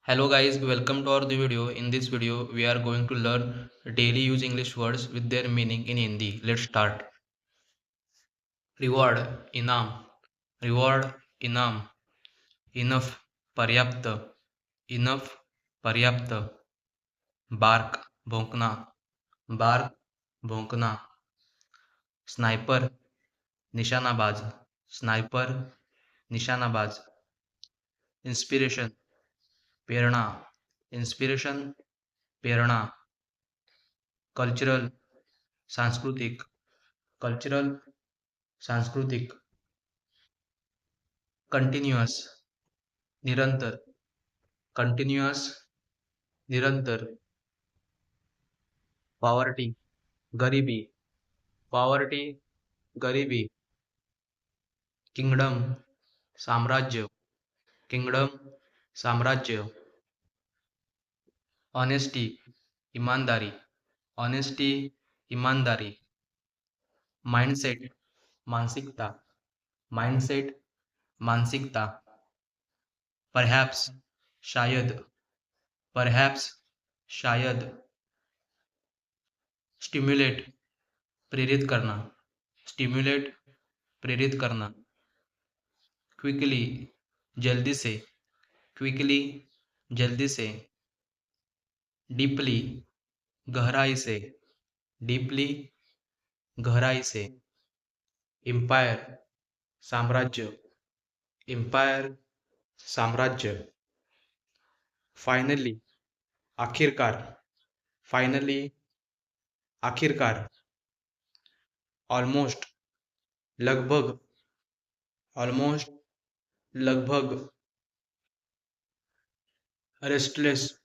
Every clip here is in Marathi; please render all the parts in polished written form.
Hello guys, welcome to our the video. In this video, we are going to learn daily use English words with their meaning in Hindi. Let's start. Reward, इनाम, reward, इनाम, enough, पर्याप्त, enough, पर्याप्त, bark, भौंकना, bark, भौंकना, sniper, निशानाबाज, sniper, निशानाबाज, inspiration, प्रेरणा, inspiration, प्रेरणा, cultural, सांस्कृतिक, cultural, सांस्कृतिक, कंटिन्युअस, निरंतर, कंटिन्युअस, निरंतर, पॉवर्टी, गरिबी, पॉवर्टी, गरिबी, किंगडम, साम्राज्य, किंगडम, साम्राज्य, ऑनेस्टी, ईमानदारी, ऑनेस्टी, ईमानदारी, माइंडसेट, मानसिकता, माइंडसेट, मानसिकता, परहॅप्स, शायद, परहॅप्स, शायद, स्टिम्युलेट, प्रेरित करना, स्टिम्युलेट, प्रेरित करना, क्विकली, जल्दी से, क्विकली, जल्दी से, डीपली, गहराई से, डीपली, गहराई से, एम्पायर, साम्राज्य, एम्पायर, साम्राज्य, फाइनली, आखिरकार, फाइनली, आखिरकार, ऑलमोस्ट, लगभग, ऑलमोस्ट, लगभग, रेस्टलेस,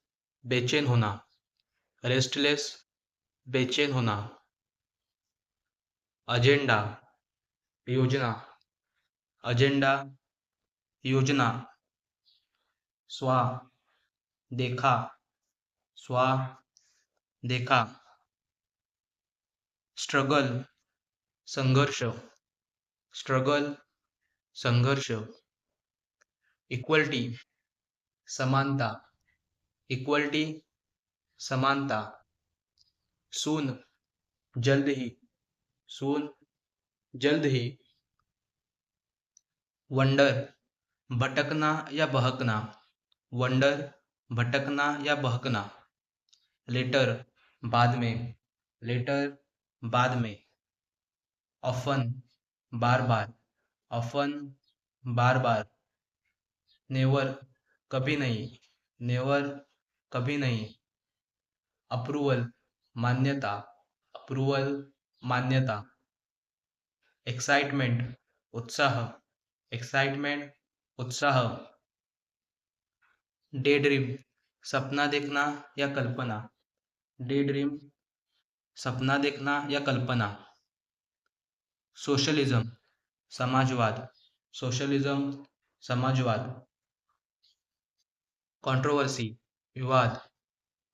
बेचैन होना, रेस्टलेस, बेचैन होना, अजेंडा, योजना, अजेंडा, योजना, स्वा, देखा, स्वा, देखा, स्ट्रगल, संघर्ष, स्ट्रगल, संघर्ष, इक्वलिटी, समानता, इक्वलिटी, समानता, सून, जल्द ही, सून, जल्द ही, वंडर, भटकना या बहकना, वंडर, भटकना या बहकना, लेटर, बाद में, लेटर, बाद में, ऑफन, बार बार, ऑफन, बार बार, नेवर, कभी नहीं, नेवर, कभी नहीं, अप्रूवल, मान्यता, अप्रूवल, मान्यता, एक्साइटमेंट, उत्साह, एक्साइटमेंट, उत्साह, डे ड्रीम, सपना देखना या कल्पना, डे ड्रीम, सपना देखना या कल्पना, सोशलिज्म, समाजवाद, सोशलिज्म, समाजवाद, कंट्रोवर्सी, विवाद,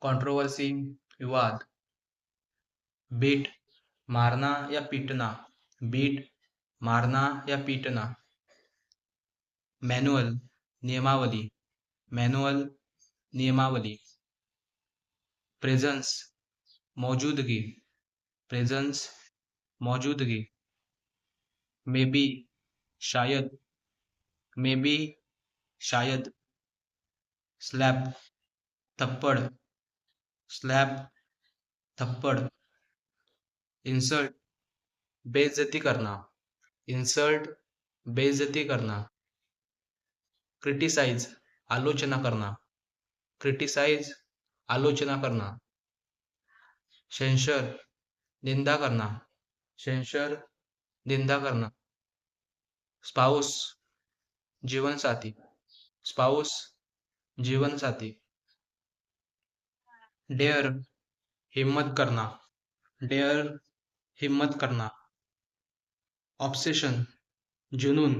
कंट्रोवर्सी, विवाद, बीट, मारना या पीटना, बीट, मारना या पीटना, मैनुअल, नियमावली, मैनुअल, नियमावली, प्रेजेंस, मौजूदगी, प्रेजेंस, मौजूदगी, मे बी, शायद, मे बी, शायद, स्लैप, थप्पड़, स्लैप, थप्पड़, इंसल्ट, बेइज्जती करना, इंसल्ट, बेइज्जती करना, क्रिटिसाइज, आलोचना करना, क्रिटिसाइज, आलोचना करना, सेंसर, निंदा करना, सेंसर, निंदा करना, स्पाउस, जीवनसाथी, स्पाउस, जीवनसाथी, डेअर, हिम्मत करना, डेअर, हिम्मत करना, ऑब्सेशन, जुनून,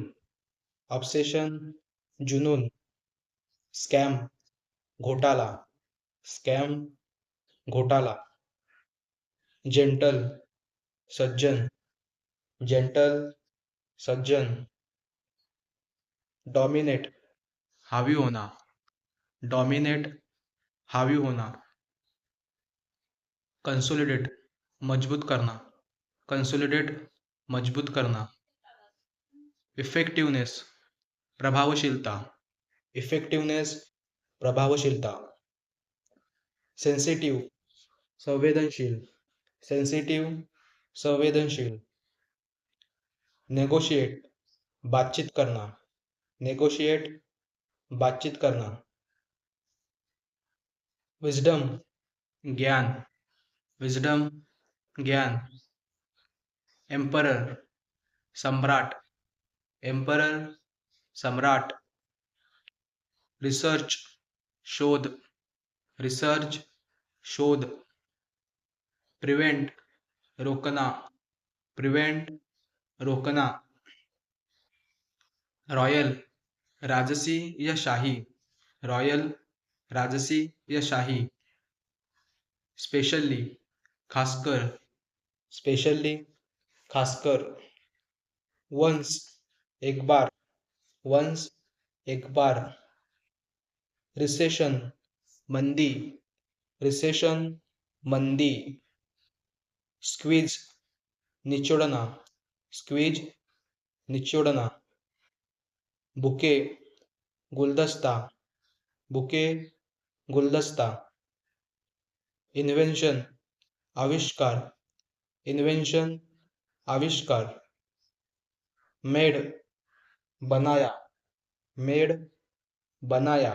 ऑब्सेशन, जुनून, स्कॅम, घोटाला, स्कॅम, घोटाला, जेंटल, सज्जन, जेंटल, सज्जन, डॉमिनेट, हावी होना, डॉमिनेट हावी होना, कंसोलिडेट मजबूत करना, कंसोलिडेट मजबूत करना, इफेक्टिवनेस प्रभावशीलता, इफेक्टिवनेस प्रभावशीलता, सेन्सिटिव्ह संवेदनशील, सेन्सिटिव्ह संवेदनशील, नेगोशिएट बातचीत करना, नेगोशिएट बातचीत करना, विजडम ज्ञान, विजडम ज्ञान, एम्परर सम्राट, एम्परर सम्राट, रिसर्च शोध, रिसर्च शोध, प्रिव्हेंट रोकना, प्रिव्हेंट रोकना, रॉयल राजसी या शाही, रॉयल राजसी या शाही, स्पेशली खासकर, स्पेशली खासकर, वंस एक बार, वंस एक बार, रिसेशन मंदी, रिसेशन मंदी, स्क्वीज निचोडना, स्क्वीज निचोडना, बुके गुलदस्ता, बुके गुलदस्ता, इन्व्हेन्शन आविष्कार, इन्व्हेन्शन आविष्कार, मेड बनाया, मेड बनाया,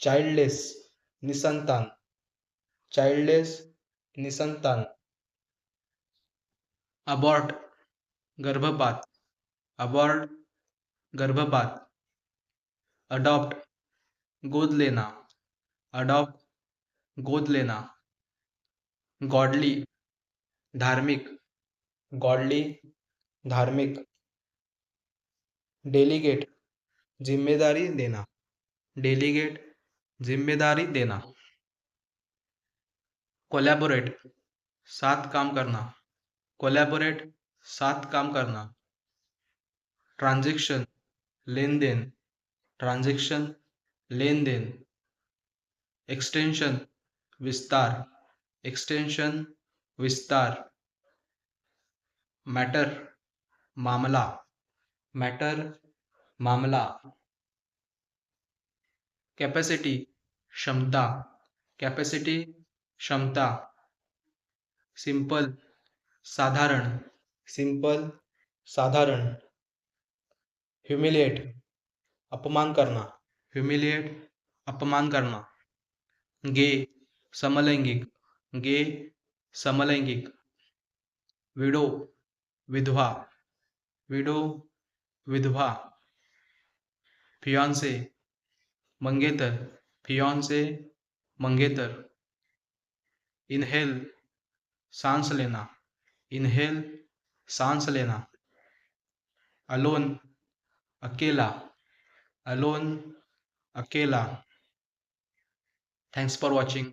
चाइल्डलेस निसंतान, चाइल्डलेस निसंतान, अबॉर्ट गर्भपात, अबॉर्ट गर्भपात, अडॉप्ट गोद लेना, अडॉप्ट गोद लेना, गॉडली धार्मिक, गॉडली धार्मिक, डेलीगेट जिम्मेदारी देना, डेलीगेट जिम्मेदारी देना, कोलैबोरेट साथ काम करना, कोलैबोरेट साथ काम करना, ट्रांजैक्शन लेन देन, ट्रांजैक्शन लेन देन, एक्सटेंशन विस्तार, एक्सटेंशन विस्तार, मैटर मामला, मैटर मामला, कैपेसिटी क्षमता, कैपेसिटी क्षमता, सिंपल साधारण, सिंपल साधारण, ह्यूमिलिएट अपमान करना, ह्यूमिलिएट अपमान करना, गे समलैंगिक, गे समलैंगिक, विडो विधवा, विडो विधवा, फियांसे मंगेतर, फियांसे मंगेतर, इनहेल सांस लेना, इनहेल सांस लेना, अलोन अकेला, अलोन अकेला. Thanks for watching.